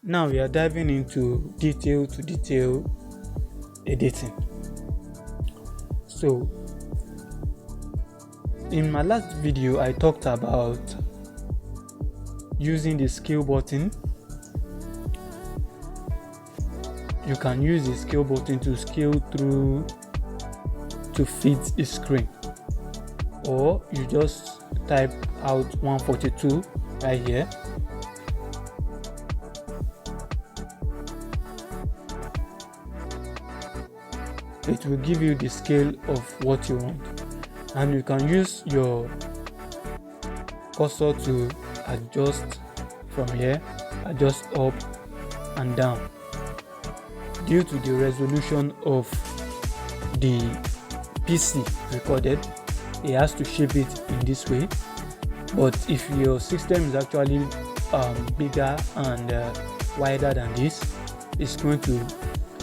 Now we are diving into detail to detail editing. So, in my last video, I talked about using the scale button. You can use the scale button to scale through to fit the screen, or you just type out 142 right here. It will give you the scale of what you want, and you can use your cursor to adjust from here, adjust up and down. Due to the resolution of the PC recorded, it has to shape it in this way. But if your system is actually bigger and wider than this, it's going to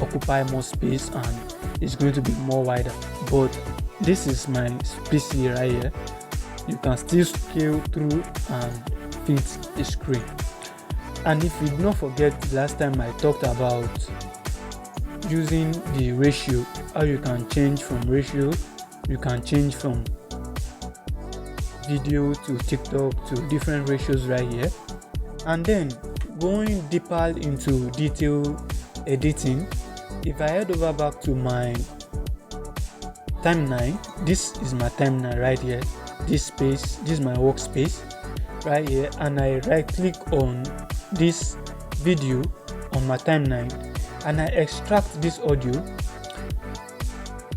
occupy more space and it's going to be more wider. But this is my PC right here. You can still scale through and fit the screen. And if you do not forget, last time I talked about using the ratio, how you can change from ratio, you can change from video to TikTok to different ratios right here. And then going deeper into detail editing, if I head over back to my timeline, this is my timeline right here. This space, this is my workspace right here, and I right click on this video on my timeline and I extract this audio.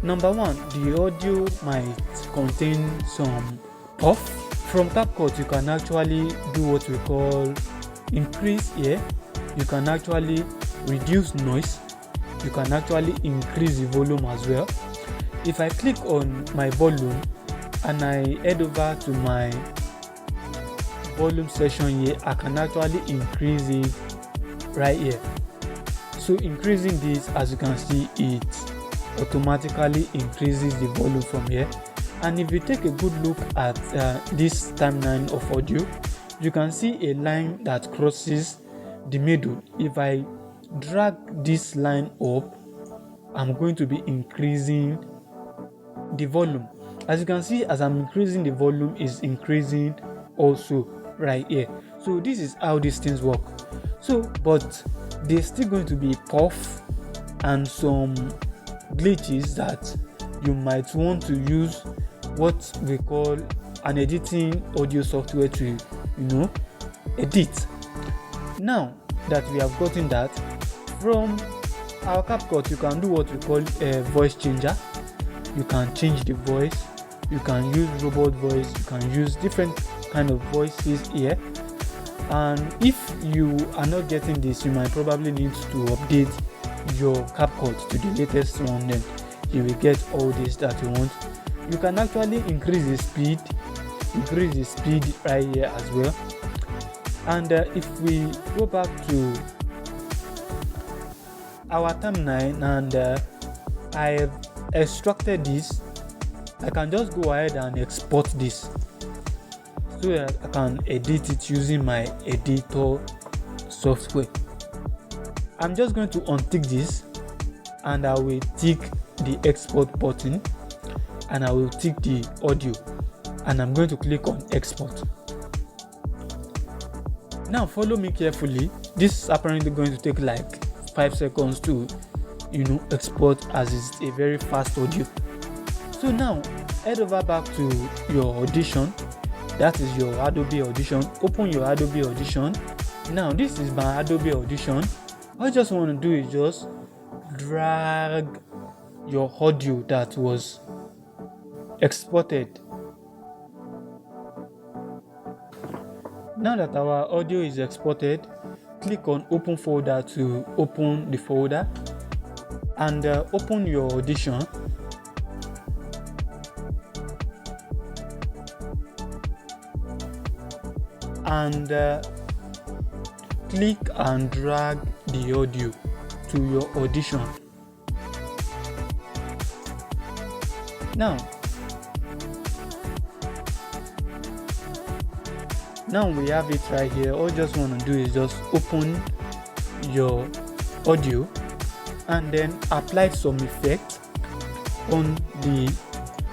Number one, the audio might contain some puff. From CapCut, you can actually do what we call increase here. You can actually reduce noise. You can actually increase the volume as well. If I click on my volume and I head over to my volume section here, I can actually increase it right here. So increasing this, as you can see, it automatically increases the volume from here. And if you take a good look at this timeline of audio, you can see a line that crosses the middle. If I drag this line up, I'm going to be increasing the volume. As you can see, as I'm increasing the volume, is increasing also right here. So this is how these things work. So but there's still going to be puff and some glitches that you might want to use what we call an editing audio software to edit. Now that we have gotten that, from our CapCut you can do what we call a voice changer. You can change the voice, you can use robot voice, you can use different kind of voices here. And if you are not getting this, you might probably need to update your CapCut to the latest one, then you will get all this that you want. You can actually increase the speed right here as well. And if we go back to our timeline and I have extracted this, I can just go ahead and export this so that I can edit it using my editor software. I'm just going to untick this and I will tick the export button and I will tick the audio and I'm going to click on export. Now follow me carefully. This is apparently going to take like 5 seconds to export, as it's a very fast audio. So now head over back to your Audition. That is your Adobe Audition. Open your Adobe Audition. Now this is my Adobe Audition. All I just want to do is just drag your audio that was exported. Now that our audio is exported, click on open folder to open the folder and open your Audition. And click and drag the audio to your Audition. Now we have it right here. All I just want to do is just open your audio and then apply some effect on the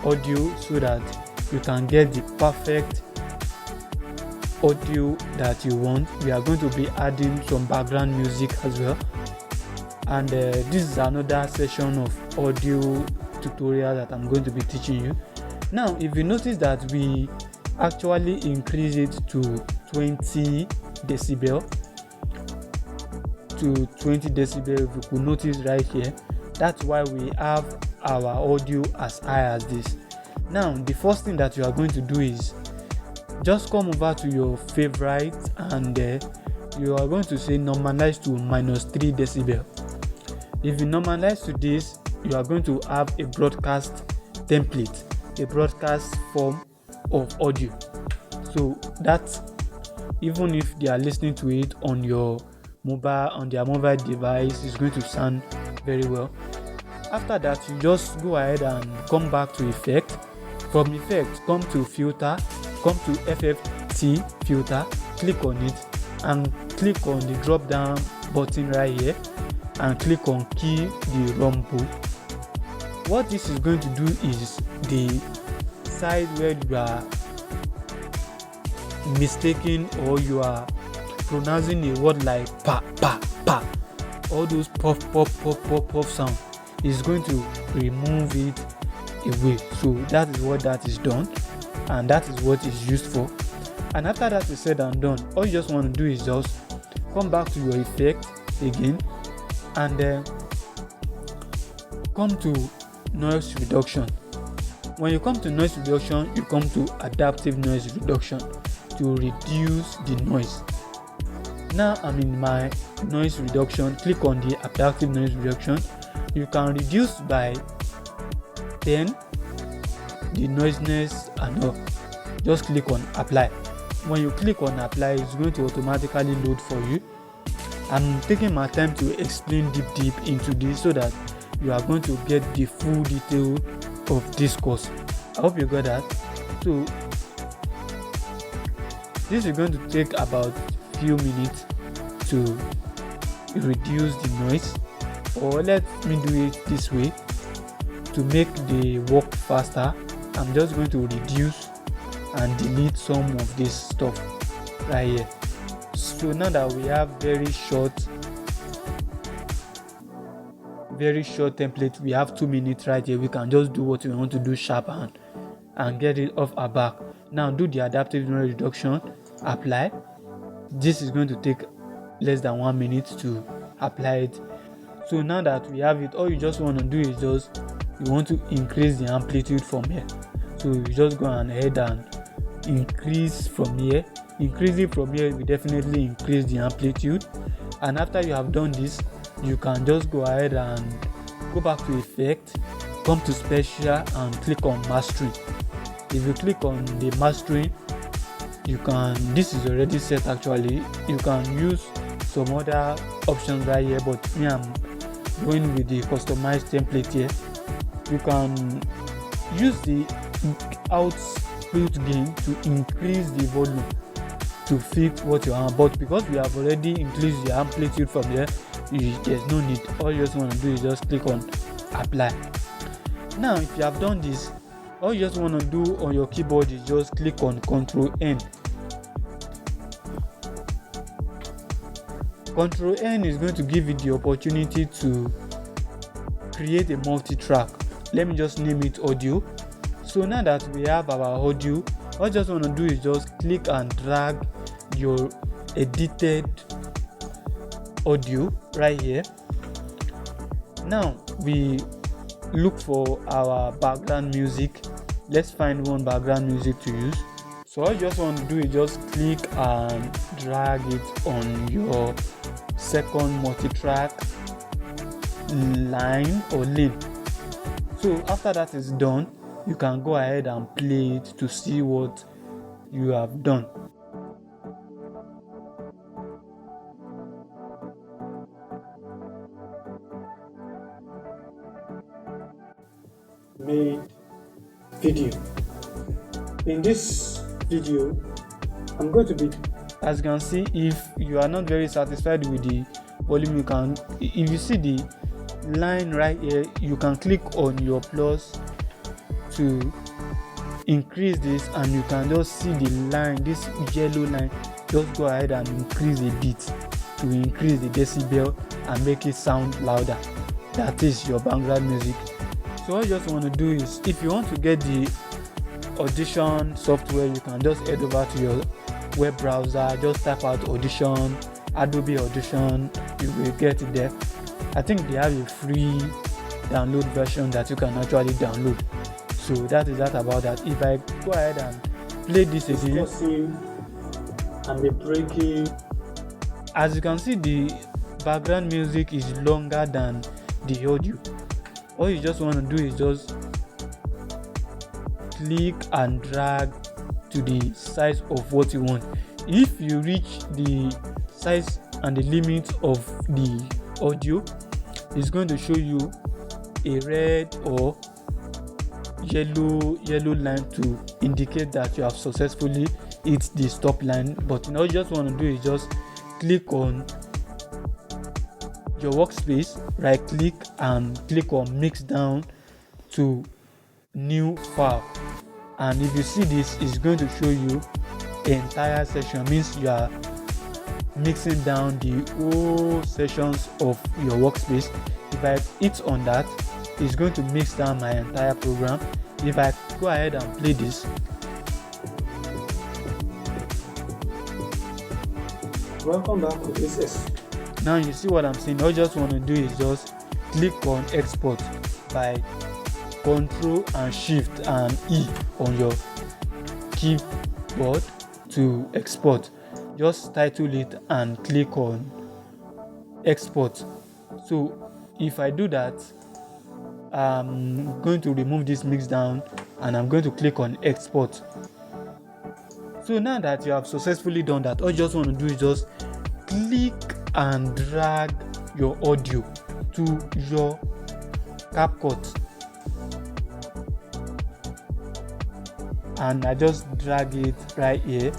audio so that you can get the perfect audio that you want. We are going to be adding some background music as well, and this is another session of audio tutorial that I'm going to be teaching you. Now if you notice that we actually increase it to 20 decibel, if you could notice right here, that's why we have our audio as high as this. Now the first thing that you are going to do is just come over to your favorite and you are going to say normalize to -3 decibel. If you normalize to this, you are going to have a broadcast template, a broadcast form of audio. So that even if they are listening to it on their mobile device, is going to sound very well. After that, you just go ahead and come back to effect. From effect, come to filter, come to FFT filter, click on it and click on the drop down button right here and click on key the rumble. What this is going to do is the side where you are mistaking or you are pronouncing a word like pa pa pa, all those puff sound is going to remove it away. So that is what that is done, and that is what is used for. And after that is said and done, all you just want to do is just come back to your effect again and then come to noise reduction. When you come to noise reduction, you come to adaptive noise reduction to reduce the noise. Now I'm in my noise reduction. Click on the adaptive noise reduction. You can reduce by 10 the noisiness and all. Just click on apply. When you click on apply, it's going to automatically load for you. I'm taking my time to explain deep into this so that you are going to get the full detail of this course. I hope you got that. So this is going to take about few minutes to reduce the noise, or let me do it this way to make the work faster. I'm just going to reduce and delete some of this stuff right here. So now that we have very short template, we have 2 minutes right here. We can just do what we want to do sharp and get it off our back. Now do the adaptive noise reduction, apply. This is going to take less than 1 minute to apply it. So now that we have it, all you just want to do is just you want to increase the amplitude from here. So you just go ahead and increase from here. Increasing from here will definitely increase the amplitude. And after you have done this, you can just go ahead and go back to effect, come to special and click on mastering. If you click on the mastering, you can, this is already set actually, you can use some other options right here, but me I'm going with the customized template here. You can use the output gain to increase the volume to fit what you want, but because we have already increased the amplitude from here, there's no need. All you just want to do is just click on apply. Now if you have done this, all you just want to do on your keyboard is just click on Ctrl N. Ctrl N is going to give you the opportunity to create a multi-track. Let me just name it audio. So now that we have our audio, all you just want to do is just click and drag your edited audio right here. Now we look for our background music. Let's find one background music to use. So all you just want to do is just click and drag it on your second multi-track line or lane. So after that is done, you can go ahead and play it to see what you have done. Made video. In this video, I'm going to be, as you can see, if you are not very satisfied with the volume. You can, if you see the line right here, you can click on your plus to increase this, and you can just see the line, this yellow line. Just go ahead and increase a bit to increase the decibel and make it sound louder. That is your background music. So what you just want to do is, if you want to get the Audition software, you can just head over to your web browser, just type out Audition, Adobe Audition, you will get it there. I think they have a free download version that you can actually download. So that is that about that. If I go ahead and play this again and be breaking, as you can see, the background music is longer than the audio. All you just want to do is just click and drag to the size of what you want. If you reach the size and the limit of the audio, it's going to show you a red or yellow line to indicate that you have successfully hit the stop line. But all you just want to do is just click on your workspace, right click and click on mix down to new file, and if you see this, it's going to show you the entire section. Means you are mixing down the whole sections of your workspace. If I hit on that, it's going to mix down my entire program. If I go ahead and play this, welcome back to this. Now you see what I'm saying. All you just want to do is just click on export by Ctrl and Shift and E on your keyboard to export. Just title it and click on export. So if I do that, I'm going to remove this mix down and I'm going to click on export. So now that you have successfully done that, all you just want to do is just click and drag your audio to your CapCut, and I just drag it right here,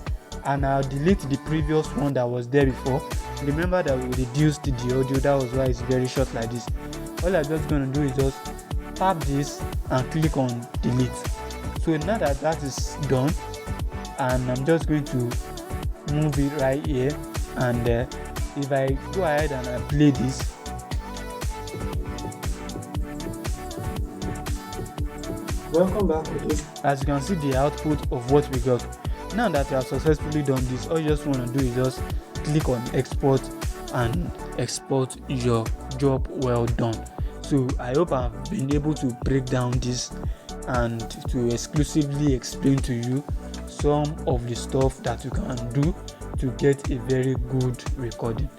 and I'll delete the previous one that was there before. Remember that we reduced the audio, that was why it's very short like this. All I'm just going to do is just tap this and click on delete. So now that that is done, and I'm just going to move it right here, and if I go ahead and I play this, welcome back to this. As you can see the output of what we got. Now that you have successfully done this, all you just want to do is just click on export and export your job well done. So I hope I've been able to break down this and to exclusively explain to you some of the stuff that you can do to get a very good recording.